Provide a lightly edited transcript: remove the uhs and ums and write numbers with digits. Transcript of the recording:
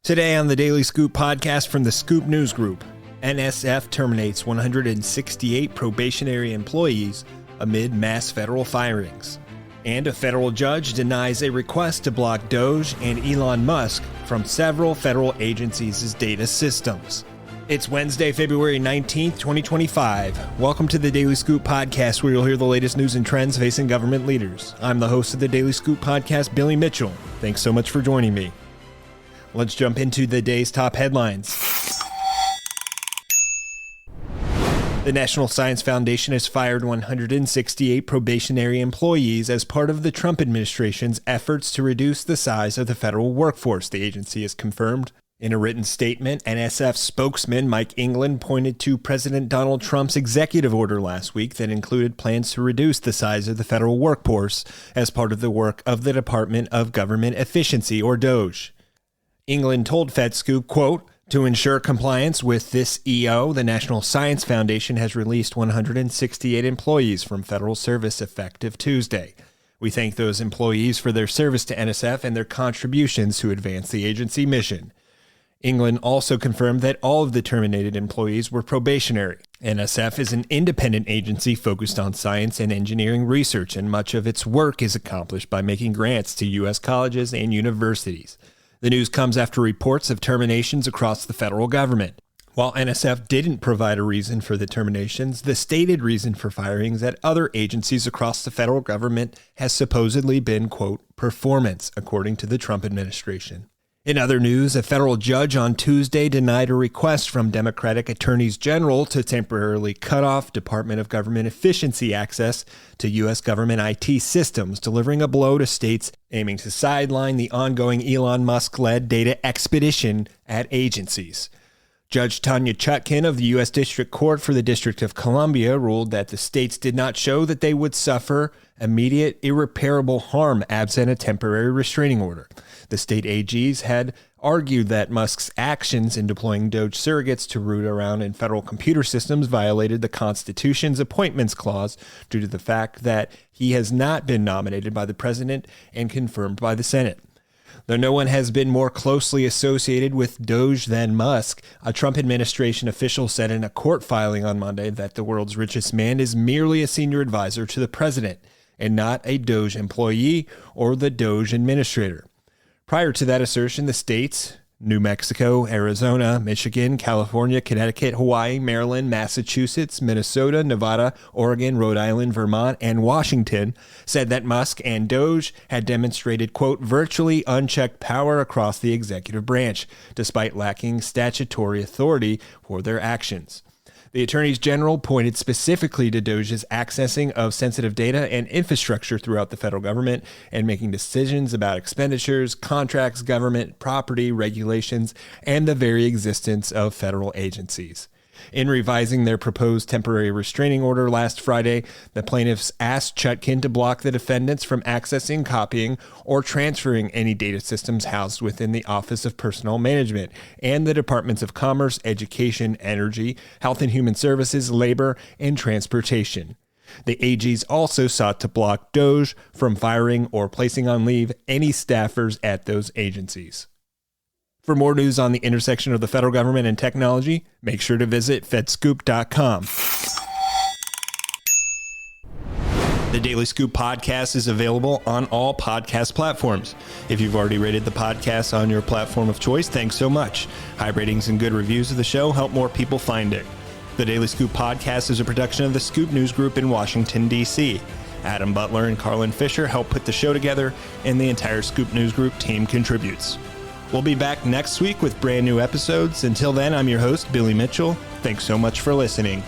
Today on the Daily Scoop podcast from the Scoop News Group, NSF terminates 168 probationary employees amid mass federal firings. And a federal judge denies a request to block DOGE and Elon Musk from several federal agencies' data systems. It's Wednesday, February 19th, 2025. Welcome to the Daily Scoop podcast, where you'll hear the latest news and trends facing government leaders. I'm the host of the Daily Scoop podcast, Billy Mitchell. Thanks so much for joining me. Let's jump into the day's top headlines. The National Science Foundation has fired 168 probationary employees as part of the Trump administration's efforts to reduce the size of the federal workforce, the agency has confirmed. In a written statement, NSF spokesman Mike England pointed to President Donald Trump's executive order last week that included plans to reduce the size of the federal workforce as part of the work of the Department of Government Efficiency, or DOGE. England told FedScoop, quote, "To ensure compliance with this EO, the National Science Foundation has released 168 employees from federal service effective Tuesday. We thank those employees for their service to NSF and their contributions to advance the agency mission." England also confirmed that all of the terminated employees were probationary. NSF is an independent agency focused on science and engineering research, and much of its work is accomplished by making grants to U.S. colleges and universities. The news comes after reports of terminations across the federal government. While NSF didn't provide a reason for the terminations, the stated reason for firings at other agencies across the federal government has supposedly been, quote, performance, according to the Trump administration. In other news, a federal judge on Tuesday denied a request from Democratic attorneys general to temporarily cut off Department of Government Efficiency access to U.S. government IT systems, delivering a blow to states aiming to sideline the ongoing Elon Musk-led data expedition at agencies. Judge Tanya Chutkan of the U.S. District Court for the District of Columbia ruled that the states did not show that they would suffer immediate irreparable harm absent a temporary restraining order. The state AGs had argued that Musk's actions in deploying DOGE surrogates to root around in federal computer systems violated the Constitution's appointments clause due to the fact that he has not been nominated by the president and confirmed by the Senate. Though no one has been more closely associated with DOGE than Musk, a Trump administration official said in a court filing on Monday that the world's richest man is merely a senior advisor to the president and not a DOGE employee or the DOGE administrator. Prior to that assertion, the states, New Mexico, Arizona, Michigan, California, Connecticut, Hawaii, Maryland, Massachusetts, Minnesota, Nevada, Oregon, Rhode Island, Vermont, and Washington, said that Musk and DOGE had demonstrated, quote, virtually unchecked power across the executive branch, despite lacking statutory authority for their actions. The attorneys general pointed specifically to DOGE's accessing of sensitive data and infrastructure throughout the federal government and making decisions about expenditures, contracts, government property, regulations, and the very existence of federal agencies. In revising their proposed temporary restraining order last Friday, the plaintiffs asked Chutkan to block the defendants from accessing, copying, or transferring any data systems housed within the Office of Personnel Management and the Departments of Commerce, Education, Energy, Health and Human Services, Labor, and Transportation. The AGs also sought to block DOGE from firing or placing on leave any staffers at those agencies. For more news on the intersection of the federal government and technology, make sure to visit fedscoop.com. The Daily Scoop podcast is available on all podcast platforms. If you've already rated the podcast on your platform of choice, thanks so much. High ratings and good reviews of the show help more people find it. The Daily Scoop podcast is a production of the Scoop News Group in Washington, D.C. Adam Butler and Carlin Fisher help put the show together, and the entire Scoop News Group team contributes. We'll be back next week with brand new episodes. Until then, I'm your host, Billy Mitchell. Thanks so much for listening.